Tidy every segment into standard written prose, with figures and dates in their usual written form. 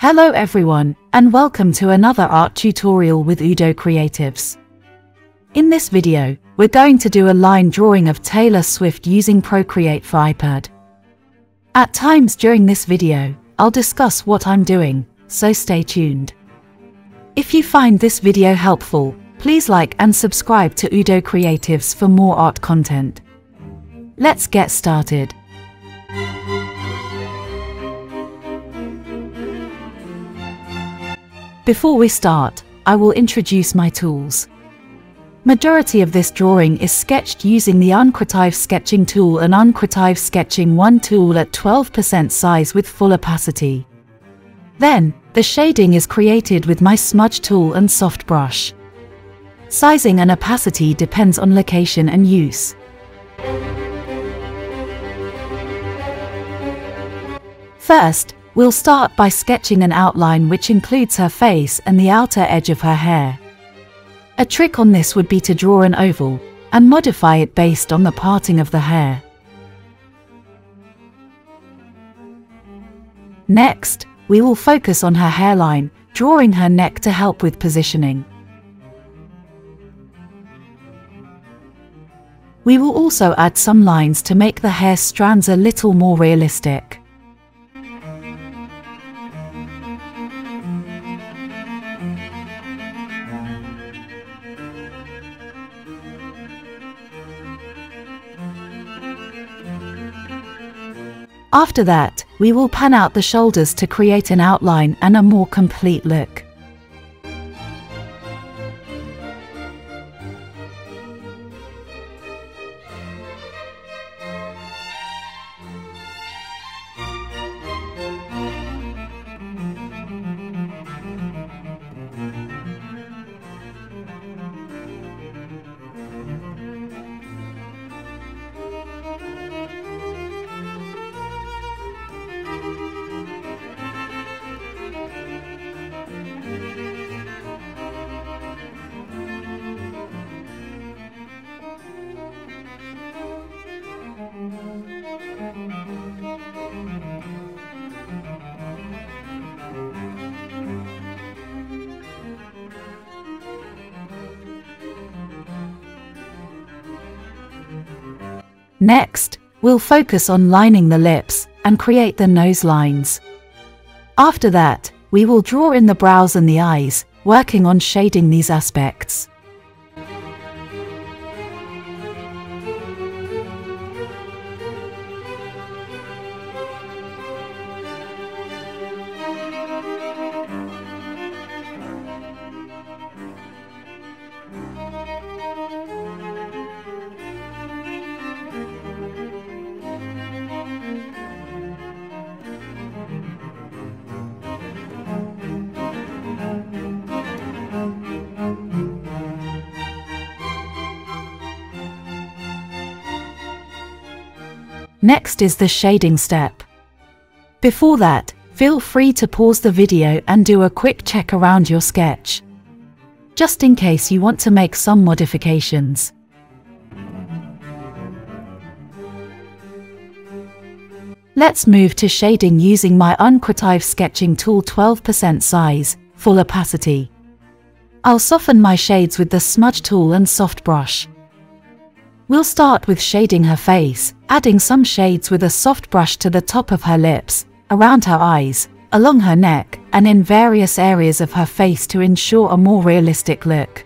Hello everyone, and welcome to another art tutorial with UdoCreatives. In this video, we're going to do a line drawing of Taylor Swift using Procreate for iPad. At times during this video, I'll discuss what I'm doing, so stay tuned. If you find this video helpful, please like and subscribe to UdoCreatives for more art content. Let's get started. Before we start, I will introduce my tools. Majority of this drawing is sketched using the UdoCreatives sketching tool and UdoCreatives sketching 1 tool at 12% size with full opacity. Then, the shading is created with my smudge tool and soft brush. Sizing and opacity depends on location and use. First, we'll start by sketching an outline which includes her face and the outer edge of her hair. A trick on this would be to draw an oval and modify it based on the parting of the hair. Next, we will focus on her hairline, drawing her neck to help with positioning. We will also add some lines to make the hair strands a little more realistic. After that, we will pan out the shoulders to create an outline and a more complete look. Next, we'll focus on lining the lips and create the nose lines. After that, we will draw in the brows and the eyes, working on shading these aspects. Next is the shading step. Before that, feel free to pause the video and do a quick check around your sketch, just in case you want to make some modifications. Let's move to shading using my UdoCreatives sketching tool 12% size, full opacity. I'll soften my shades with the smudge tool and soft brush. We'll start with shading her face, adding some shades with a soft brush to the top of her lips, around her eyes, along her neck, and in various areas of her face to ensure a more realistic look.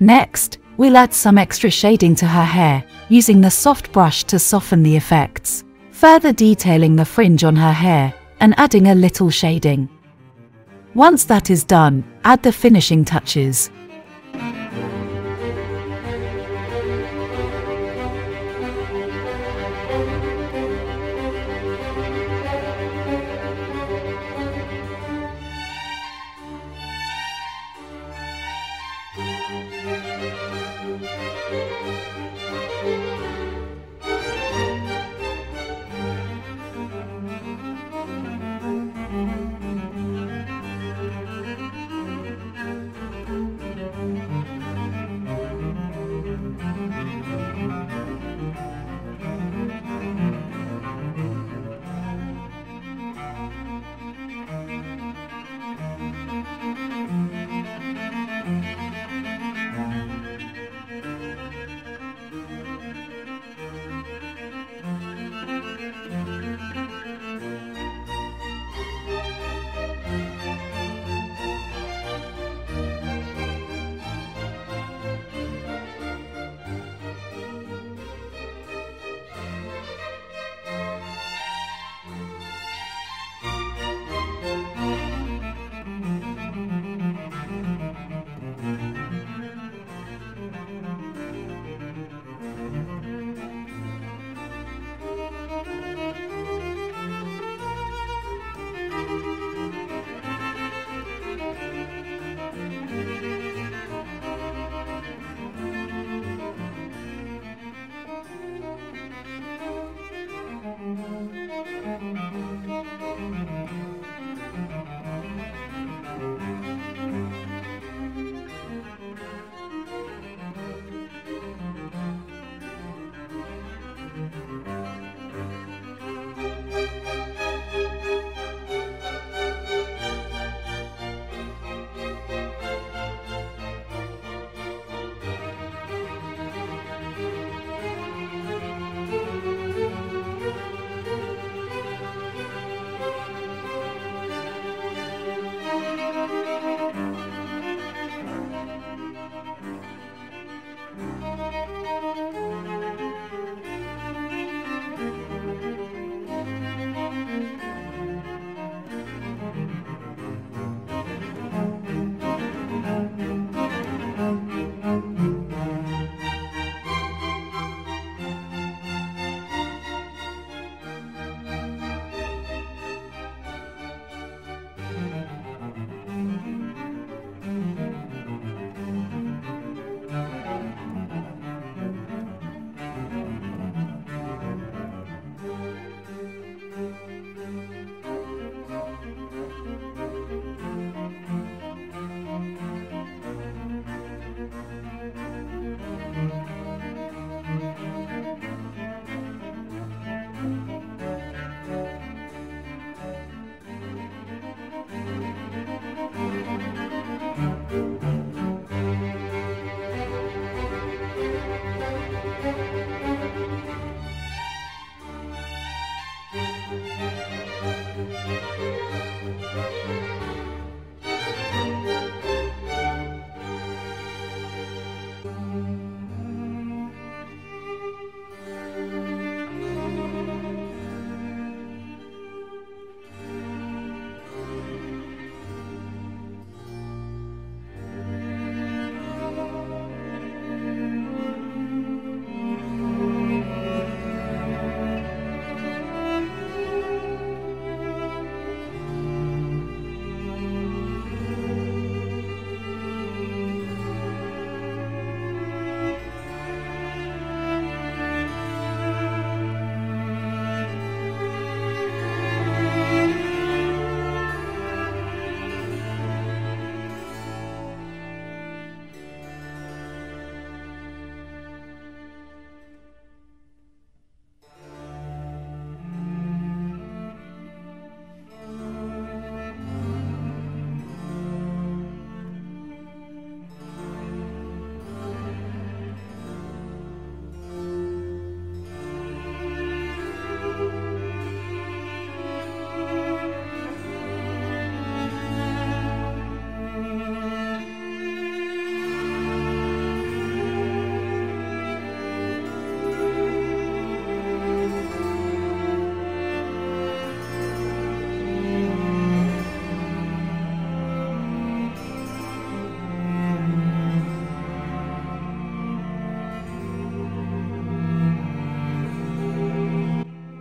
Next, we'll add some extra shading to her hair, using the soft brush to soften the effects, further detailing the fringe on her hair and adding a little shading. Once that is done, add the finishing touches.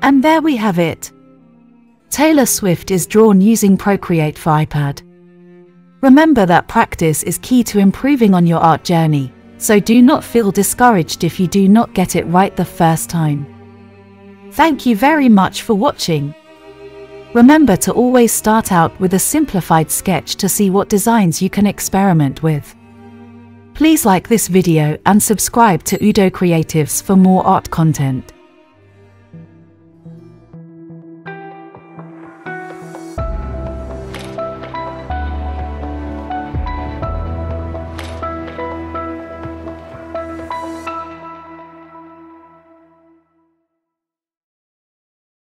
And there we have it. Taylor Swift is drawn using Procreate for iPad. Remember that practice is key to improving on your art journey, so do not feel discouraged if you do not get it right the first time. Thank you very much for watching. Remember to always start out with a simplified sketch to see what designs you can experiment with. Please like this video and subscribe to UdoCreatives for more art content.